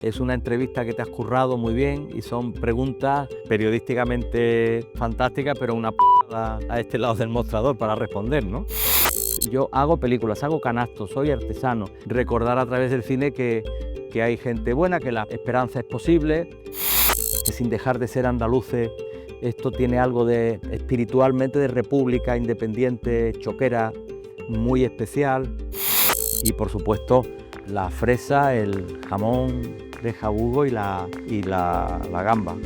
Es una entrevista que te has currado muy bien y son preguntas periodísticamente fantásticas, pero una p*** a este lado del mostrador para responder, ¿no? Yo hago películas, hago canastos, soy artesano. Recordar a través del cine que hay gente buena, que la esperanza es posible, que sin dejar de ser andaluces, esto tiene algo de espiritualmente de república independiente, choquera, muy especial. Y por supuesto la fresa, el jamón de jabugo y la gamba.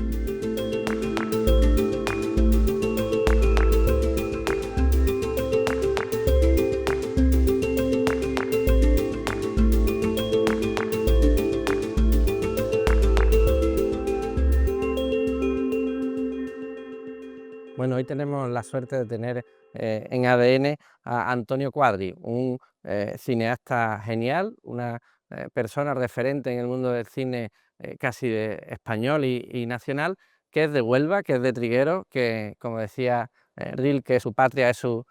Bueno, hoy tenemos la suerte de tener en ADN a Antonio Cuadri, un cineasta genial, una persona referente en el mundo del cine casi español y nacional, que es de Huelva, que es de Trigueros, que, como decía Rilke, su patria es su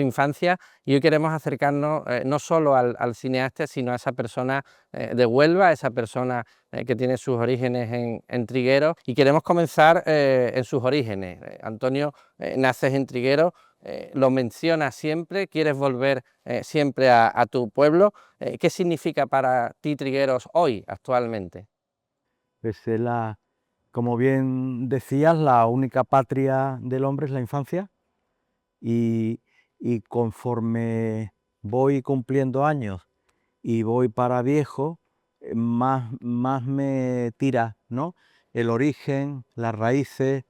infancia, y hoy queremos acercarnos no solo al cineasta, sino a esa persona de Huelva, esa persona que tiene sus orígenes en Trigueros, y queremos comenzar en sus orígenes. Antonio, naces en Trigueros, lo mencionas siempre, quieres volver siempre a tu pueblo. ¿Qué significa para ti Trigueros hoy, actualmente? Pues como bien decías, la única patria del hombre es la infancia y, y conforme voy cumpliendo años y voy para viejo, más me tira, ¿no? El origen, las raíces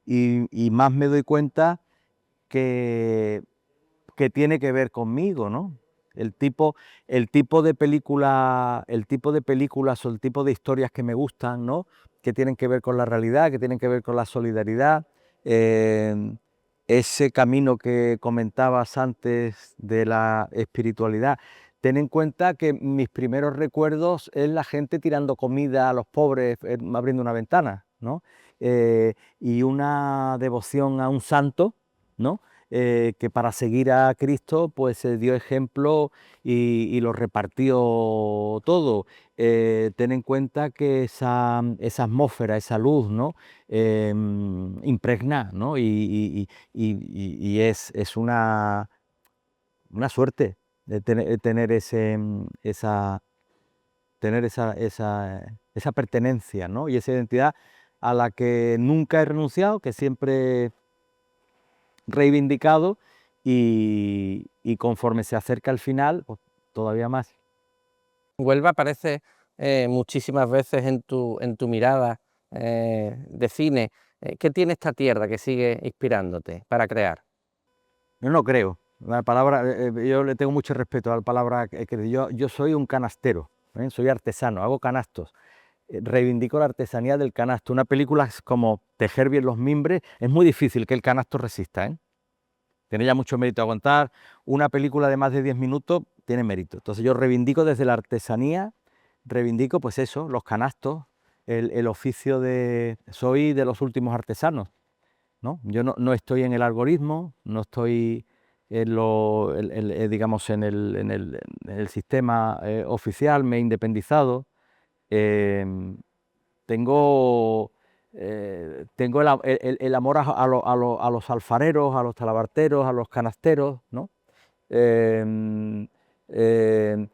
y más me doy cuenta que, que tiene que ver conmigo, ¿no? El tipo de película, el tipo de películas o el tipo de historias que me gustan, ¿no? Que tienen que ver con la realidad, que tienen que ver con la solidaridad, eh, ese camino que comentabas antes de la espiritualidad. Ten en cuenta que mis primeros recuerdos es la gente tirando comida a los pobres, abriendo una ventana, ¿no? Y una devoción a un santo, ¿no? Que para seguir a Cristo pues se dio ejemplo y lo repartió todo. Ten en cuenta que esa atmósfera, esa luz, ¿no? Impregna, ¿no? Y es una suerte de tener esa pertenencia, ¿no? Y esa identidad a la que nunca he renunciado, que siempre reivindicado y conforme se acerca el final, pues todavía más. Huelva aparece muchísimas veces en tu mirada de cine. ¿Qué tiene esta tierra que sigue inspirándote para crear? Yo no creo. La palabra, yo le tengo mucho respeto a la palabra que yo soy un canastero, soy artesano, hago canastos. Reivindico la artesanía del canasto. Una película es como tejer bien los mimbres, es muy difícil que el canasto resista, ¿eh? Tiene ya mucho mérito aguantar. Una película de más de 10 minutos tiene mérito. Entonces yo reivindico desde la artesanía, reivindico pues eso, los canastos, el oficio de... Soy de los últimos artesanos, ¿no? Yo no estoy en el algoritmo, no estoy en digamos, en el sistema oficial, me he independizado. eh, tengo, tengo el amor a los alfareros, a los talabarteros, a los canasteros, ¿no? Eh, eh,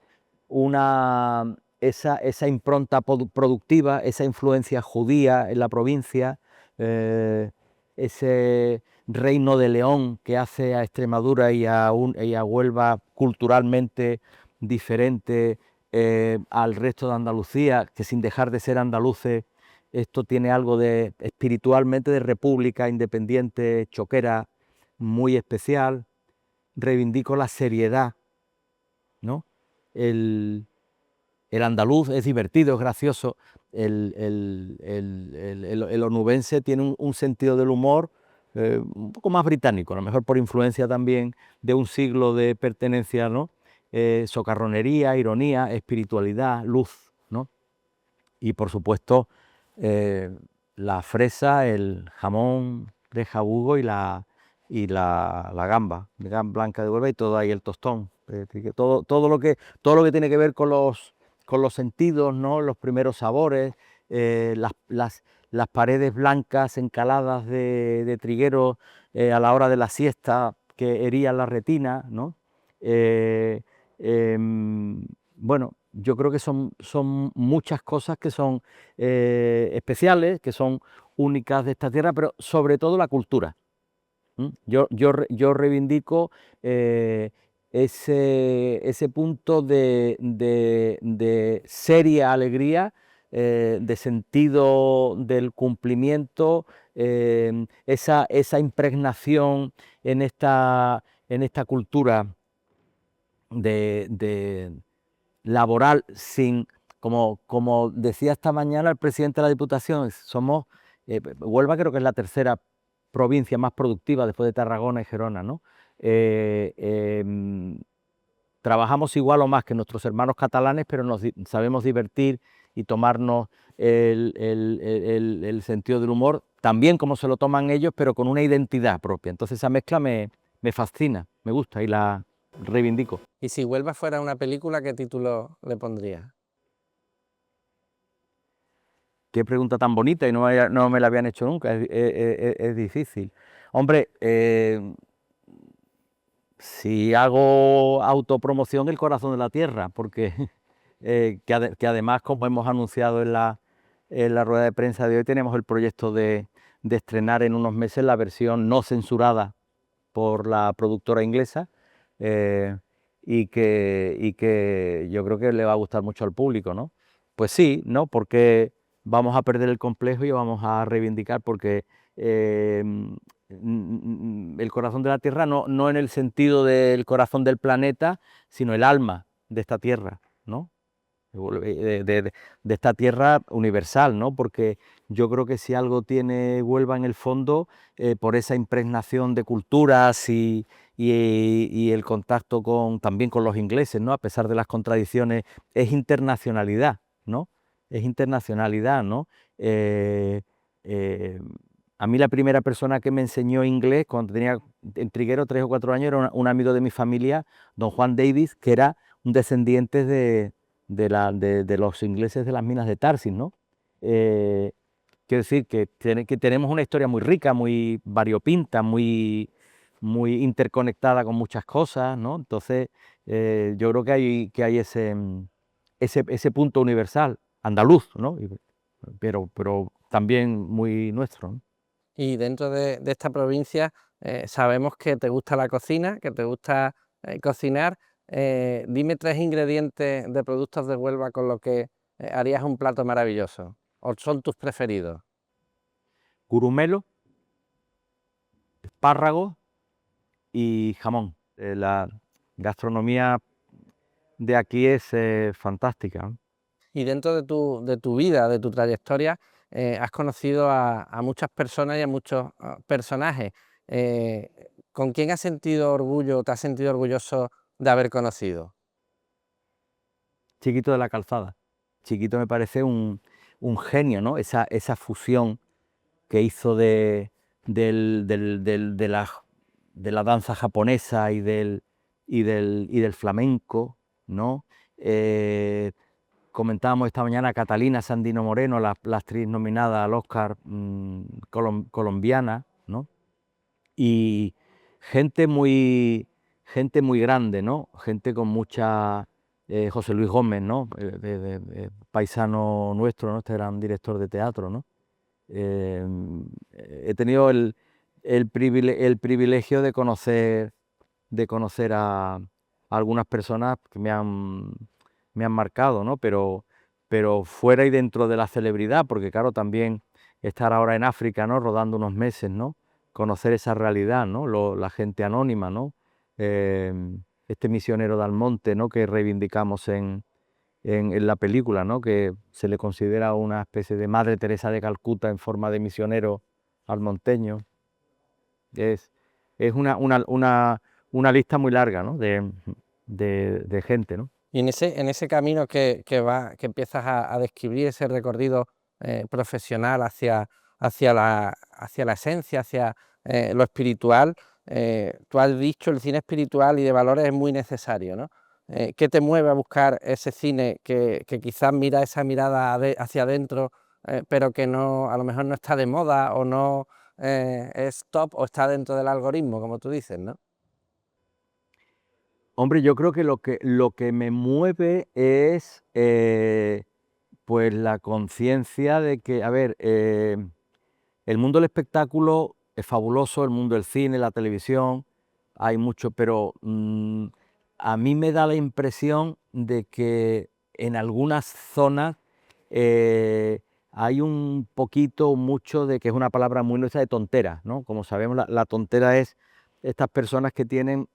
esa impronta productiva, esa influencia judía en la provincia, eh, ese reino de León que hace a Extremadura y a Huelva culturalmente diferente al resto de Andalucía, que sin dejar de ser andaluces, esto tiene algo de espiritualmente de república independiente, choquera, muy especial. Reivindico la seriedad, ¿no? El, el andaluz es divertido, es gracioso. El onubense tiene un sentido del humor un poco más británico, a lo mejor por influencia también de un siglo de pertenencia, ¿no? Socarronería, ironía, espiritualidad, luz, ¿no? Y por supuesto eh, la fresa, el jamón de jabugo la gamba, blanca de Huelva y todo ahí el tostón. Todo lo que tiene que ver con con los sentidos, ¿no? Los primeros sabores, las paredes blancas encaladas de trigueros a la hora de la siesta que herían la retina, ¿no? Eh, bueno, yo creo que son muchas cosas que son especiales, que son únicas de esta tierra, pero sobre todo la cultura. Yo reivindico ese punto de seria alegría, de sentido del cumplimiento, esa impregnación en esta cultura de laboral como decía esta mañana el presidente de la Diputación, Huelva creo que es la tercera provincia más productiva después de Tarragona y Gerona, ¿no? Trabajamos igual o más que nuestros hermanos catalanes, pero sabemos divertir y tomarnos el sentido del humor, también como se lo toman ellos, pero con una identidad propia. Entonces esa mezcla me fascina, me gusta y la reivindico. Y si Huelva fuera una película, ¿qué título le pondrías? Qué pregunta tan bonita y no me la habían hecho nunca, es difícil. Hombre, si hago autopromoción, El corazón de la tierra, porque que además, como hemos anunciado en la rueda de prensa de hoy, tenemos el proyecto de estrenar en unos meses la versión no censurada por la productora inglesa, y que yo creo que le va a gustar mucho al público, ¿no? Pues sí, ¿no? Porque vamos a perder el complejo y vamos a reivindicar, porque el corazón de la tierra no en el sentido del corazón del planeta, sino el alma de esta tierra, ¿no? De esta tierra universal, ¿no? Porque yo creo que si algo tiene Huelva en el fondo, por esa impregnación de culturas y el contacto también con los ingleses, ¿no? A pesar de las contradicciones, es internacionalidad, ¿no? Es internacionalidad, ¿no? Eh, eh, a mí la primera persona que me enseñó inglés cuando tenía en Triguero 3 o 4 años era un amigo de mi familia, don Juan Davis, que era un descendiente de los ingleses de las minas de Tarsis, ¿no? Quiero decir que tenemos una historia muy rica, muy variopinta, muy interconectada con muchas cosas, ¿no? Entonces, yo creo que hay ese punto universal, andaluz, ¿no? Pero también muy nuestro, ¿no? Y dentro de esta provincia sabemos que te gusta la cocina, que te gusta cocinar. Dime 3 ingredientes de productos de Huelva con los que harías un plato maravilloso, o son tus preferidos. Gurumelo, espárragos y jamón. La gastronomía de aquí es fantástica, ¿no? Y dentro de tu vida, de tu trayectoria, has conocido a muchas personas y a muchos personajes. ¿Con quién has sentido orgullo, te has sentido orgulloso de haber conocido? Chiquito de la Calzada. Chiquito me parece un genio, ¿no? Esa fusión que hizo de la danza japonesa y del flamenco, ¿no? Comentábamos esta mañana a Catalina Sandino Moreno, la actriz nominada al Oscar colombiana, ¿no? Y gente muy grande, ¿no? Gente con mucha... José Luis Gómez, ¿no? Paisano nuestro, ¿no? Este gran director de teatro, ¿no? Eh, He tenido el privilegio de conocer a algunas personas que me han marcado, ¿no? Pero fuera y dentro de la celebridad, porque claro, también estar ahora en África, ¿no? Rodando unos meses, ¿no? Conocer esa realidad, ¿no? La gente anónima, ¿no? Eh, este misionero de Almonte, ¿no? Que reivindicamos en la película, ¿no? Que se le considera una especie de Madre Teresa de Calcuta en forma de misionero almonteño. Es, es una lista muy larga, ¿no? de gente, ¿no? Y en ese camino que empiezas a describir, ese recorrido profesional hacia la esencia, hacia lo espiritual, tú has dicho el cine espiritual y de valores es muy necesario, ¿no? ¿Qué te mueve a buscar ese cine que quizás mira esa mirada hacia adentro, pero que no, a lo mejor no está de moda o no es top o está dentro del algoritmo, como tú dices, ¿no? Hombre, yo creo que lo que me mueve es pues la conciencia de que, a ver, el mundo del espectáculo es fabuloso, el mundo del cine, la televisión, hay mucho, pero a mí me da la impresión de que en algunas zonas eh, hay un poquito, mucho de que es una palabra muy nuestra de tontera, ¿no? Como sabemos, la tontera es estas personas que tienen,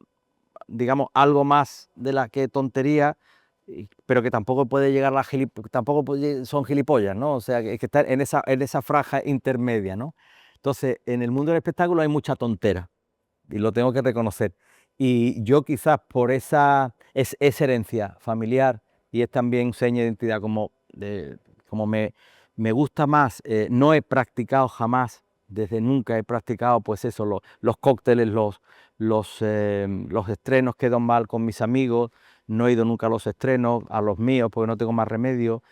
digamos, algo más de la que tontería, pero que tampoco puede llegar a la son gilipollas, ¿no? O sea, que están en esa franja intermedia, ¿no? Entonces, en el mundo del espectáculo hay mucha tontera, y lo tengo que reconocer. Y yo quizás por esa herencia familiar, y es también seña de identidad, como me gusta más, no he practicado jamás, desde nunca he practicado, pues eso, los cócteles, los estrenos, quedo mal con mis amigos, no he ido nunca a los estrenos, a los míos, porque no tengo más remedio.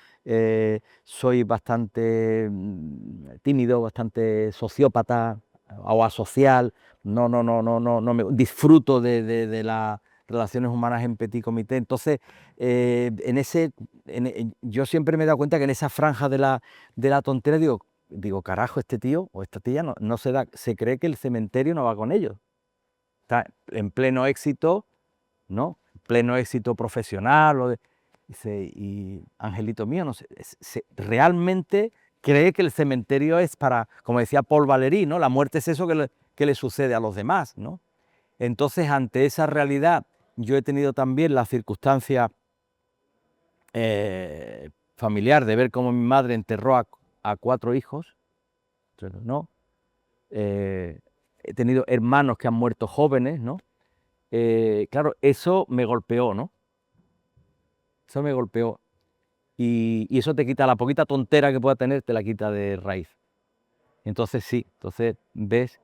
Soy bastante tímido, bastante sociópata o asocial. No disfruto de las relaciones humanas en petit comité. Entonces, yo siempre me he dado cuenta que en esa franja de la tontería digo, carajo, este tío o esta tía no se cree que el cementerio no va con ellos. Está en pleno éxito, ¿no? Pleno éxito profesional. Dice, y Angelito mío, no sé, realmente cree que el cementerio es para, como decía Paul Valéry, ¿no? La muerte es eso que le sucede a los demás, ¿no? Entonces, ante esa realidad, yo he tenido también la circunstancia familiar de ver cómo mi madre enterró a 4 hijos, ¿no? He tenido hermanos que han muerto jóvenes, ¿no? Claro, eso me golpeó, ¿no? Eso me golpeó. Y eso te quita la poquita tontera que pueda tener, te la quita de raíz. Entonces sí, entonces ves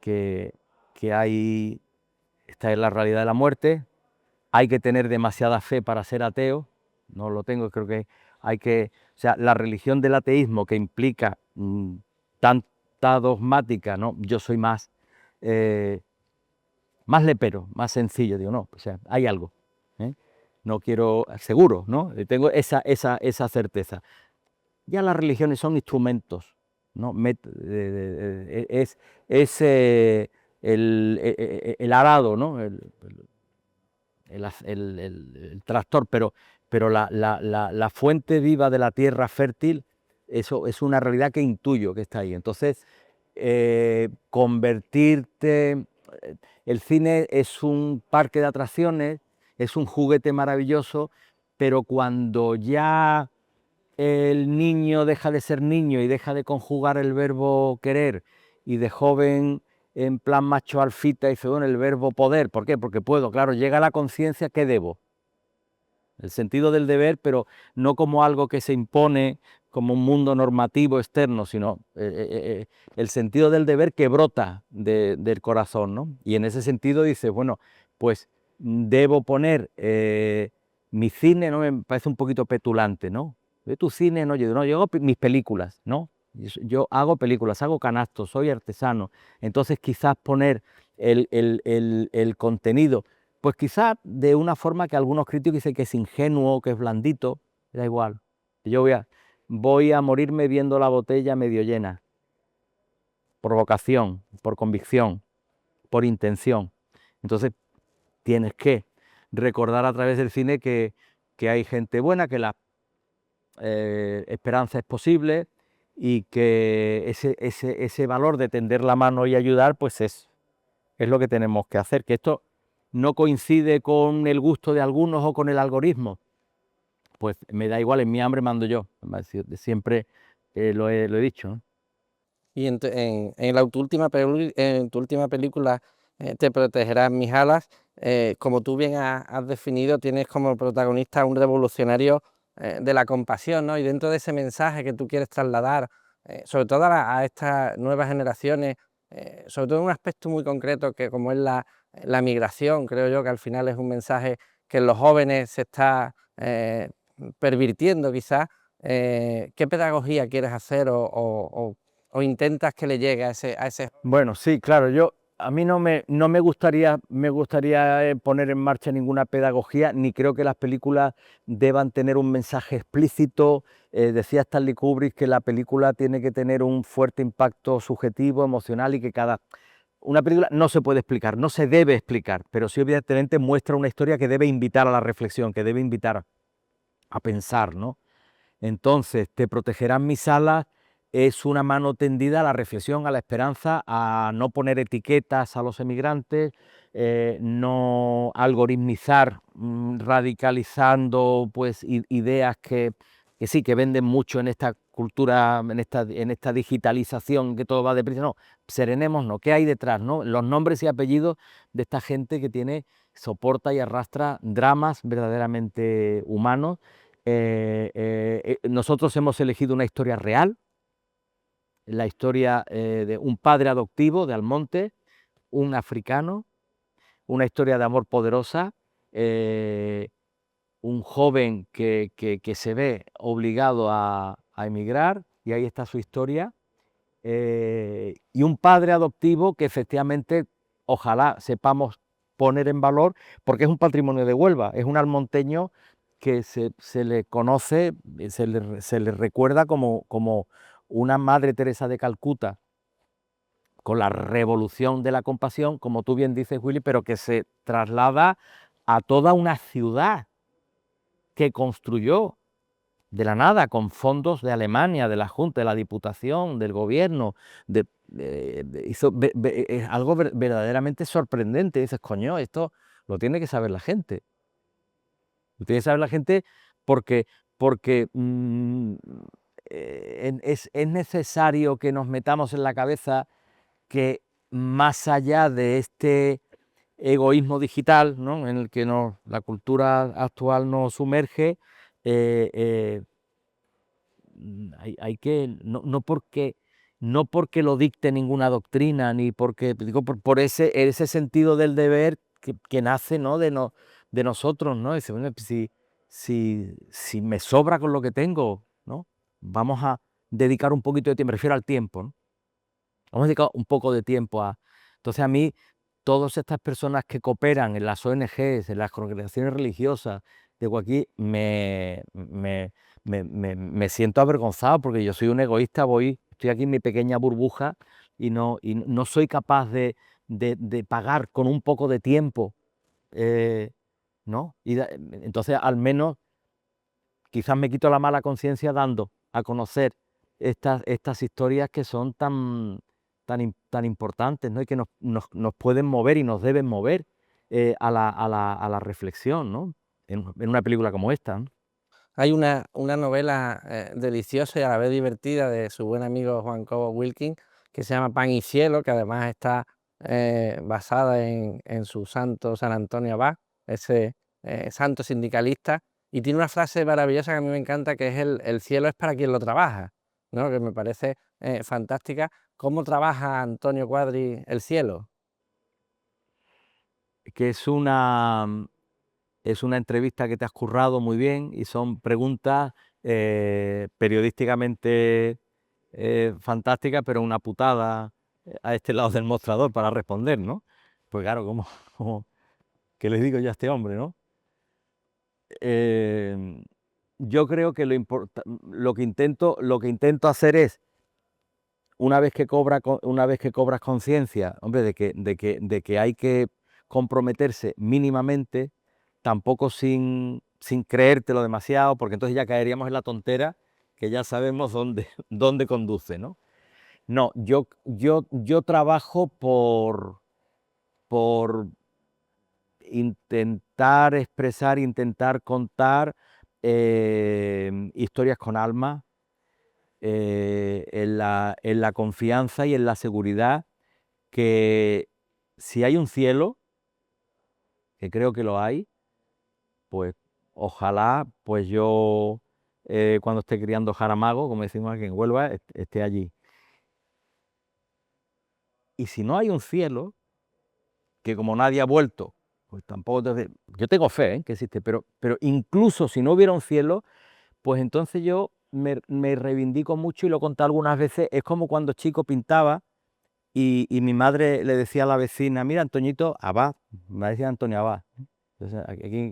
que esta es la realidad de la muerte. Hay que tener demasiada fe para ser ateo, no lo tengo, creo que o sea, la religión del ateísmo que implica tanta dogmática, ¿no? Yo soy más lepero, más sencillo, digo, no, o sea, hay algo, ¿eh? No quiero, seguro, ¿no? Tengo esa certeza. Ya las religiones son instrumentos, ¿no? Es el arado, ¿no? El tractor, pero la fuente viva de la tierra fértil, eso es una realidad que intuyo que está ahí. Entonces, convertirte, el cine es un parque de atracciones, es un juguete maravilloso, pero cuando ya el niño deja de ser niño y deja de conjugar el verbo querer, y de joven en plan macho alfita dice, bueno, el verbo poder, ¿por qué? Porque puedo, claro, llega a la conciencia que debo, el sentido del deber, pero no como algo que se impone como un mundo normativo externo, sino el sentido del deber que brota del corazón, ¿no? Y en ese sentido dices, bueno, pues debo poner mi cine, ¿no? Me parece un poquito petulante, ¿no? Tu cine, no, yo hago mis películas, ¿no? Yo hago películas, hago canastos, soy artesano. Entonces quizás poner el contenido, pues quizás de una forma que algunos críticos dicen que es ingenuo, que es blandito, da igual. Yo voy a morirme viendo la botella medio llena, por vocación, por convicción, por intención. Entonces tienes que recordar a través del cine que hay gente buena, que la esperanza es posible, y que ese valor de tender la mano y ayudar, pues es lo que tenemos que hacer. Que esto no coincide con el gusto de algunos o con el algoritmo, pues me da igual, en mi hambre mando yo. Siempre lo he dicho, ¿no? Y en tu última película, Te protegerán mis alas, como tú bien has definido, tienes como protagonista a un revolucionario de la compasión, ¿no? Y dentro de ese mensaje que tú quieres trasladar, sobre todo a estas nuevas generaciones, sobre todo en un aspecto muy concreto que como es la migración, creo yo que al final es un mensaje que en los jóvenes se está pervirtiendo quizás, ¿qué pedagogía quieres hacer o intentas que le llegue a ese? Bueno, sí, claro, a mí no me gustaría, poner en marcha ninguna pedagogía, ni creo que las películas deban tener un mensaje explícito. Decía Stanley Kubrick que la película tiene que tener un fuerte impacto subjetivo, emocional, y que una película no se puede explicar, no se debe explicar, pero sí evidentemente muestra una historia que debe invitar a la reflexión, que debe invitar a pensar, ¿no? Entonces, Te protegerán mis alas es una mano tendida a la reflexión, a la esperanza, a no poner etiquetas a los emigrantes, no algoritmizar, radicalizando pues ideas que sí, que venden mucho en esta cultura, en esta digitalización, que todo va deprisa. No, serenemos, no, ¿qué hay detrás? ¿No? Los nombres y apellidos de esta gente que soporta y arrastra dramas verdaderamente humanos. Nosotros hemos elegido una historia real, la historia de un padre adoptivo de Almonte, un africano, una historia de amor poderosa, un joven que se ve obligado a emigrar, y ahí está su historia, y un padre adoptivo que efectivamente ojalá sepamos poner en valor, porque es un patrimonio de Huelva, es un almonteño que se le conoce, se le recuerda como una Madre Teresa de Calcuta, con la revolución de la compasión, como tú bien dices, Willy, pero que se traslada a toda una ciudad que construyó de la nada, con fondos de Alemania, de la Junta, de la Diputación, del Gobierno. Es algo verdaderamente sorprendente. Dices, coño, esto lo tiene que saber la gente. Lo tiene que saber la gente porque, porque es necesario que nos metamos en la cabeza que más allá de este egoísmo digital, ¿no?, en el que la cultura actual nos sumerge, hay que, no porque lo dicte ninguna doctrina, ni porque, digo, por ese sentido del deber que nace, ¿no?, de nosotros, ¿no? Dice, bueno, pues si me sobra con lo que tengo, ¿no?, vamos a dedicar un poquito de tiempo, me refiero al tiempo, ¿no? Vamos a dedicar un poco de tiempo a... Entonces, a mí, todas estas personas que cooperan en las ONGs, en las congregaciones religiosas de aquí, me siento avergonzado, porque yo soy un egoísta, estoy aquí en mi pequeña burbuja y no soy capaz de pagar con un poco de tiempo, ¿no? Entonces, al menos, quizás me quito la mala conciencia dando a conocer estas historias que son tan importantes, ¿no?, y que nos pueden mover y nos deben mover a la reflexión, ¿no?, en una película como esta, ¿no? Hay una novela deliciosa y a la vez divertida de su buen amigo Juan Cobo Wilkins, que se llama Pan y Cielo, que además está basada en su santo San Antonio Abad, ese santo sindicalista, y tiene una frase maravillosa que a mí me encanta, que es el cielo es para quien lo trabaja, ¿no?, que me parece fantástica. ¿Cómo trabaja Antonio Cuadri el cielo? Que es una entrevista que te has currado muy bien, y son preguntas periodísticamente fantásticas, pero una putada a este lado del mostrador para responder, ¿no? Pues claro, ¿qué les digo yo a este hombre, no? Eh, yo creo que lo que intento hacer es, una vez que cobras conciencia, hombre, de que hay que comprometerse mínimamente, tampoco sin creértelo demasiado, porque entonces ya caeríamos en la tontera, que ya sabemos dónde conduce, ¿no? No, yo trabajo por intentar expresar, intentar contar historias con alma, en la confianza y en la seguridad que, si hay un cielo, que creo que lo hay, pues ojalá pues yo, cuando esté criando jaramago, como decimos aquí en Huelva, esté allí. Y si no hay un cielo, que como nadie ha vuelto, pues tampoco, yo tengo fe, que existe, pero incluso si no hubiera un cielo, pues entonces yo me reivindico mucho y lo he contado algunas veces, es como cuando chico pintaba y mi madre le decía a la vecina, mira, Antoñito Abad, me decía Antonio Abad, entonces,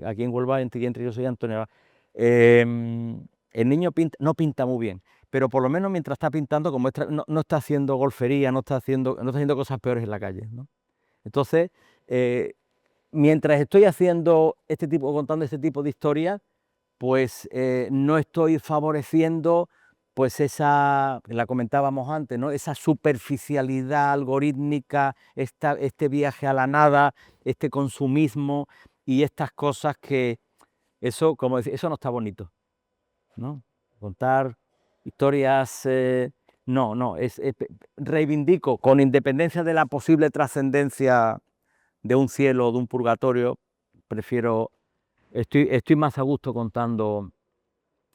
aquí en Huelva, entre yo soy Antonio Abad. El niño no pinta muy bien, pero por lo menos mientras está pintando, como no está haciendo golfería, no está haciendo cosas peores en la calle, ¿no? Entonces, eh, mientras estoy contando este tipo de historias, pues no estoy favoreciendo pues la comentábamos antes, ¿no? Esa superficialidad algorítmica, este viaje a la nada, este consumismo y estas cosas que eso, como decía, eso no está bonito, ¿no? Contar historias, no, reivindico, con independencia de la posible trascendencia de un cielo o de un purgatorio, estoy más a gusto contando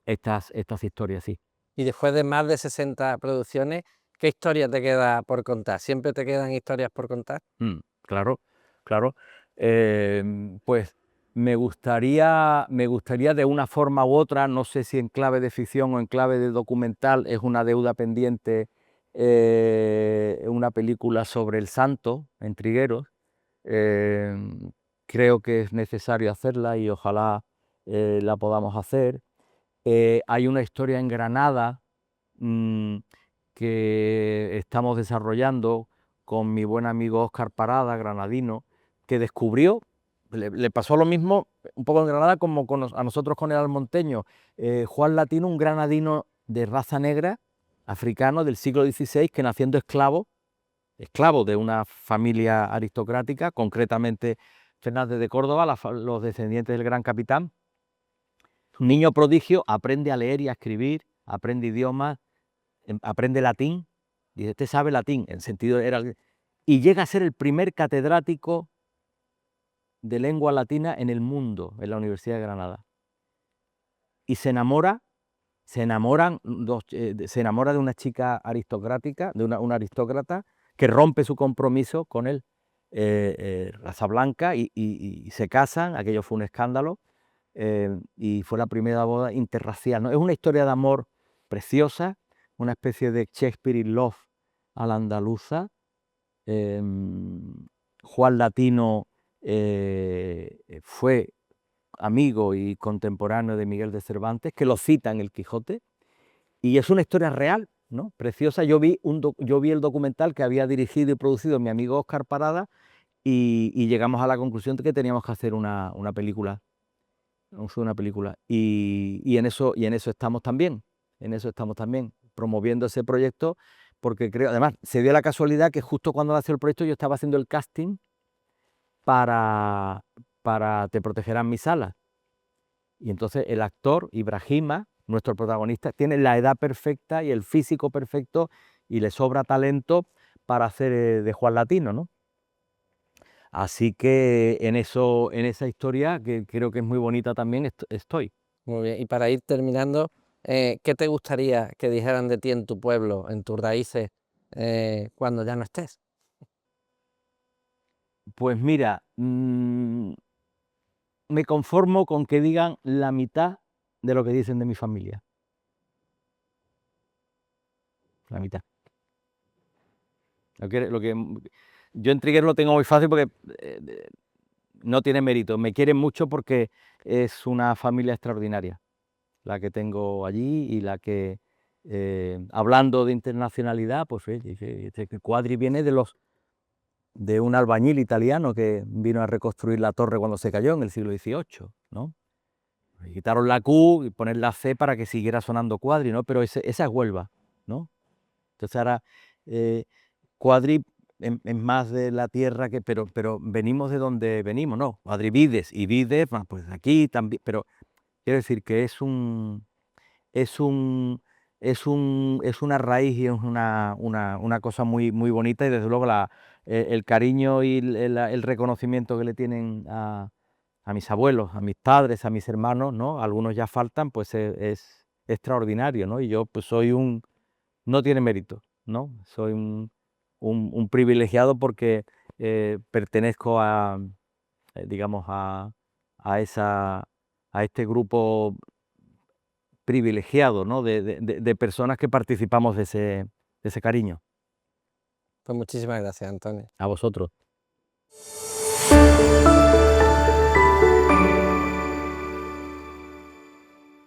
estas historias, sí. Y después de más de 60 producciones, ¿qué historia te queda por contar? ¿Siempre te quedan historias por contar? Claro, claro. Pues me gustaría de una forma u otra, no sé si en clave de ficción o en clave de documental, es una deuda pendiente, una película sobre el santo en Trigueros. Creo que es necesario hacerla y ojalá la podamos hacer. Hay una historia en Granada que estamos desarrollando con mi buen amigo Óscar Parada, granadino, que descubrió, le pasó lo mismo un poco en Granada como a nosotros con el almonteño. Juan Latino, un granadino de raza negra, africano del siglo XVI, que naciendo esclavo de una familia aristocrática, concretamente Fernández de Córdoba, los descendientes del gran capitán. Un niño prodigio, aprende a leer y a escribir, aprende idiomas, aprende latín, dice, este sabe latín, en sentido y llega a ser el primer catedrático de lengua latina en el mundo, en la Universidad de Granada. Y se enamora de una chica aristocrática, de una aristócrata, que rompe su compromiso con él, raza blanca, y se casan. Aquello fue un escándalo, y fue la primera boda interracial, ¿no? Es una historia de amor preciosa, una especie de Shakespeare in Love a la andaluza. Juan Latino fue amigo y contemporáneo de Miguel de Cervantes, que lo cita en el Quijote, y es una historia real, ¿no? Preciosa. Yo vi el documental que había dirigido y producido mi amigo Óscar Parada, y llegamos a la conclusión de que teníamos que hacer una película. Vamos a hacer una película. Y en eso estamos también, promoviendo ese proyecto, porque creo, además, se dio la casualidad que justo cuando nació el proyecto yo estaba haciendo el casting para Te protegerán mis alas. Y entonces el actor, Ibrahima, nuestro protagonista, tiene la edad perfecta y el físico perfecto, y le sobra talento para hacer de Juan Latino, ¿no? Así que en esa historia, que creo que es muy bonita también, estoy. Muy bien. Y para ir terminando, ¿qué te gustaría que dijeran de ti en tu pueblo, en tus raíces, cuando ya no estés? Pues mira, me conformo con que digan la mitad de lo que dicen de mi familia. La mitad. Yo en Trigueros lo tengo muy fácil porque no tiene mérito. Me quieren mucho porque es una familia extraordinaria la que tengo allí, y la que, hablando de internacionalidad, pues Quadri viene de un albañil italiano que vino a reconstruir la torre cuando se cayó en el siglo XVIII, ¿no? Quitaron la Q y poner la C para que siguiera sonando Quadri, ¿no? Pero esa es Huelva, ¿no? Entonces ahora, Quadri es más de la tierra, pero venimos de donde venimos, ¿no? Cuadrivides y Vides, pues aquí también, pero quiero decir que es una raíz y es una cosa muy, muy bonita, y desde luego el cariño y el reconocimiento que le tienen a mis abuelos, a mis padres, a mis hermanos, ¿no? Algunos ya faltan, pues es extraordinario, ¿no? Y yo pues no tiene mérito, ¿no? Soy un privilegiado porque pertenezco a digamos, a este grupo privilegiado, ¿no? de personas que participamos de ese cariño. Pues muchísimas gracias, Antonio. A vosotros.